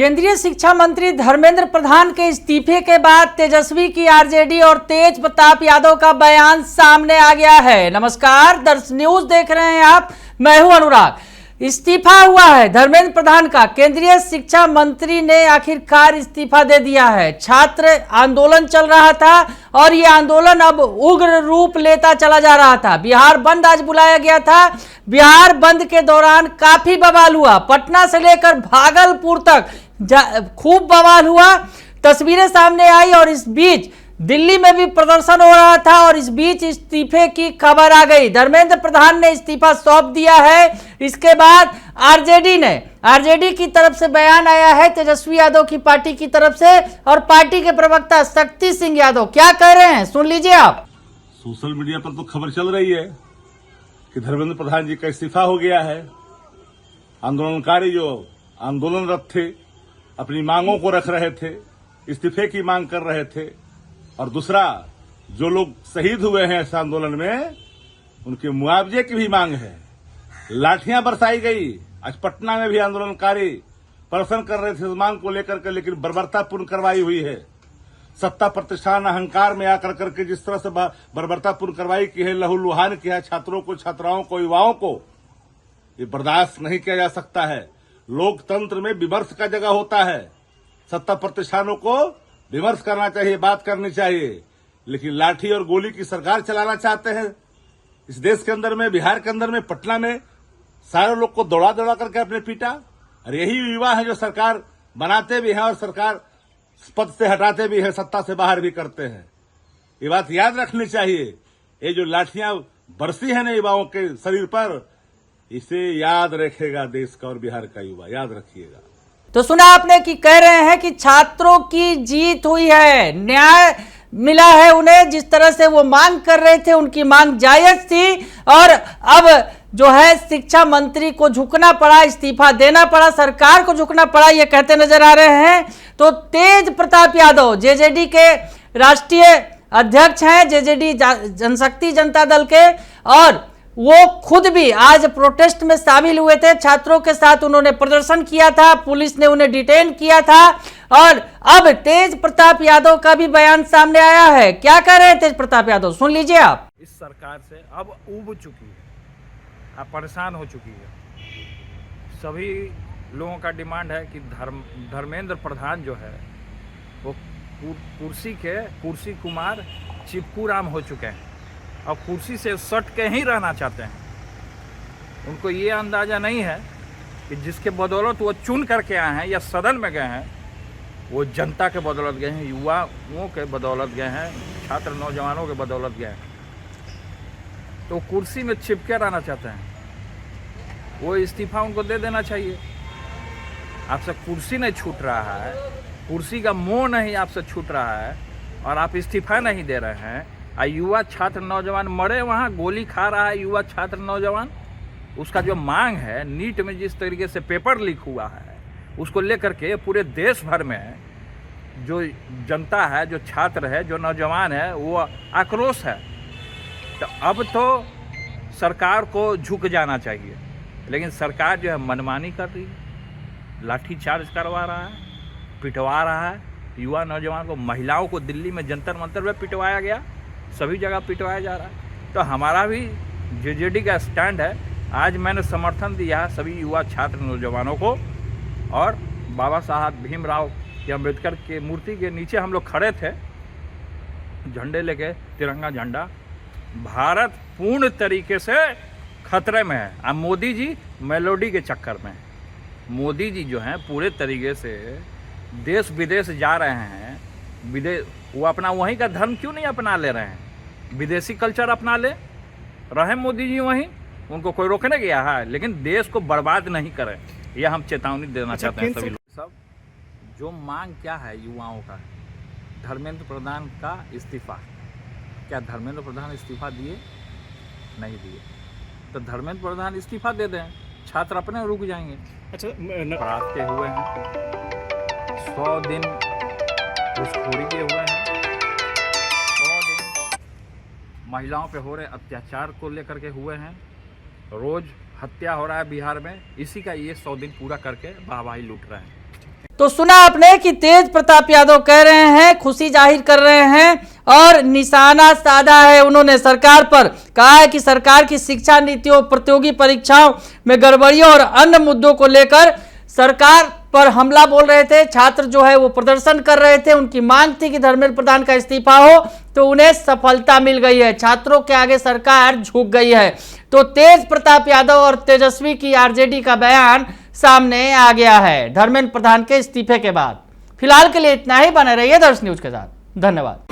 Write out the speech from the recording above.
केंद्रीय शिक्षा मंत्री धर्मेंद्र प्रधान के इस्तीफे के बाद तेजस्वी की आरजेडी और तेज प्रताप यादव का बयान सामने आ गया है। नमस्कार, दर्श न्यूज देख रहे हैं आप, मैं हूं अनुराग। इस्तीफा हुआ है धर्मेंद्र प्रधान का। केंद्रीय शिक्षा मंत्री ने आखिरकार इस्तीफा दे दिया है। छात्र आंदोलन चल रहा था और ये आंदोलन अब उग्र रूप लेता चला जा रहा था। बिहार बंद आज बुलाया गया था। बिहार बंद के दौरान काफी बवाल हुआ। पटना से लेकर भागलपुर तक खूब बवाल हुआ। तस्वीरें सामने आई और इस बीच दिल्ली में भी प्रदर्शन हो रहा था और इस बीच इस्तीफे की खबर आ गई। धर्मेंद्र प्रधान ने इस्तीफा सौंप दिया है। इसके बाद आरजेडी की तरफ से बयान आया है, तेजस्वी यादव की पार्टी की तरफ से, और पार्टी के प्रवक्ता शक्ति सिंह यादव क्या कह रहे हैं सुन लीजिए आप। सोशल मीडिया पर तो खबर चल रही है कि धर्मेंद्र प्रधान जी का इस्तीफा हो गया है। आंदोलनकारी जो आंदोलनरत थे, अपनी मांगों को रख रहे थे, इस्तीफे की मांग कर रहे थे, और दूसरा जो लोग शहीद हुए हैं इस आंदोलन में उनके मुआवजे की भी मांग है। लाठियां बरसाई गई। आज पटना में भी आंदोलनकारी प्रदर्शन कर रहे थे इस मांग को लेकर के, लेकिन बर्बरतापूर्ण कार्रवाई हुई है। सत्ता प्रतिष्ठान अहंकार में आकर करके जिस तरह से बर्बरतापूर्ण कार्रवाई की है, लहूलुहान किया है छात्रों को, छात्राओं को, युवाओं को, ये बर्दाश्त नहीं किया जा सकता है। लोकतंत्र में विमर्श का जगह होता है। सत्ता प्रतिष्ठानों को विमर्श करना चाहिए, बात करनी चाहिए, लेकिन लाठी और गोली की सरकार चलाना चाहते हैं इस देश के अंदर में, बिहार के अंदर में, पटना में सारे लोग को दौड़ा दौड़ा करके अपने पीटा। और यही युवा है जो सरकार बनाते भी हैं और सरकार पद से हटाते भी हैं, सत्ता से बाहर भी करते हैं। ये बात याद रखनी चाहिए। ये जो लाठियां बरसी है ना युवाओं के शरीर पर, इसे याद रखेगा देश का और बिहार का युवा, याद रखिएगा। तो सुना आपने कि कह रहे हैं कि छात्रों की जीत हुई है, न्याय मिला है उन्हें। जिस तरह से वो मांग कर रहे थे उनकी मांग जायज थी, और अब जो है शिक्षा मंत्री को झुकना पड़ा, इस्तीफा देना पड़ा, सरकार को झुकना पड़ा, ये कहते नजर आ रहे हैं। तो तेज प्रताप यादव जेजेडी के राष्ट्रीय अध्यक्ष हैं, जेजेडी जनशक्ति जनता दल के, और वो खुद भी आज प्रोटेस्ट में शामिल हुए थे। छात्रों के साथ उन्होंने प्रदर्शन किया था, पुलिस ने उन्हें डिटेन किया था। और अब तेज प्रताप यादव का भी बयान सामने आया है। क्या कह रहे हैं तेज प्रताप यादव, सुन लीजिए आप। इस सरकार से अब ऊब चुकी है, अब परेशान हो चुकी है। सभी लोगों का डिमांड है कि धर्मेंद्र प्रधान जो है वो कुर्सी कुमार चिपकू राम हो चुके हैं और कुर्सी से सट के ही रहना चाहते हैं। उनको ये अंदाज़ा नहीं है कि जिसके बदौलत वो चुन करके आए हैं या सदन में गए हैं, वो जनता के बदौलत गए हैं, युवाओं के बदौलत गए हैं, छात्र नौजवानों के बदौलत गए हैं। तो कुर्सी में चिपके रहना चाहते हैं। वो इस्तीफा उनको दे देना चाहिए। आपसे कुर्सी नहीं छूट रहा है, कुर्सी का मोह नहीं आपसे छूट रहा है, और आप इस्तीफा नहीं दे रहे हैं। युवा छात्र नौजवान मरे वहाँ, गोली खा रहा है युवा छात्र नौजवान। उसका जो मांग है, नीट में जिस तरीके से पेपर लीक हुआ है, उसको लेकर के पूरे देश भर में जो जनता है, जो छात्र है, जो नौजवान है, वो आक्रोश है। तो अब तो सरकार को झुक जाना चाहिए, लेकिन सरकार जो है मनमानी कर रही है, लाठीचार्ज करवा रहा है, पिटवा रहा है युवा नौजवान को। महिलाओं को दिल्ली में जंतर मंतर में पिटवाया गया, सभी जगह पिटवाया जा रहा है। तो हमारा भी जेजेडी का स्टैंड है। आज मैंने समर्थन दिया सभी युवा छात्र नौजवानों को, और बाबा साहब भीमराव के अम्बेडकर के मूर्ति के नीचे हम लोग खड़े थे, झंडे लेके, तिरंगा झंडा। भारत पूर्ण तरीके से खतरे में है। अब मोदी जी मेलोडी के चक्कर में, मोदी जी जो हैं पूरे तरीके से देश विदेश जा रहे हैं। वो अपना वहीं का धर्म क्यों नहीं अपना ले रहे हैं? विदेशी कल्चर अपना ले रहे मोदी जी वहीं, उनको कोई रोकने गया है, लेकिन देश को बर्बाद नहीं करें, यह हम चेतावनी देना चाहते हैं सभी लोग। सब जो मांग क्या है युवाओं का, धर्मेंद्र प्रधान का इस्तीफा। क्या धर्मेंद्र प्रधान इस्तीफा दिए? नहीं दिए। तो धर्मेंद्र प्रधान इस्तीफा दे दें, छात्र अपने रुक जाएंगे। अच्छा, के हुए हैं 100 दिन घूसखोरी के हुए हैं, 100 दिन महिलाओं पे हो रहे अत्याचार को लेकर के हुए हैं, रोज हत्या हो रहा है बिहार में। इसी का ये 100 दिन पूरा करके वाहवाही लूट रहे हैं। तो सुना आपने कि तेज प्रताप यादव कह रहे हैं, खुशी जाहिर कर रहे हैं और निशाना साधा है उन्होंने सरकार पर। कहा है कि सरकार की शिक्षा नीतियों, प्रतियोगी परीक्षाओं में गड़बड़ियों और अन्य मुद्दों को लेकर सरकार पर हमला बोल रहे थे। छात्र जो है वो प्रदर्शन कर रहे थे, उनकी मांग थी कि धर्मेंद्र प्रधान का इस्तीफा हो, तो उन्हें सफलता मिल गई है। छात्रों के आगे सरकार झुक गई है। तो तेज प्रताप यादव और तेजस्वी की आरजेडी का बयान सामने आ गया है धर्मेंद्र प्रधान के इस्तीफे के बाद। फिलहाल के लिए इतना ही। बने रहिए दर्श न्यूज के साथ। धन्यवाद।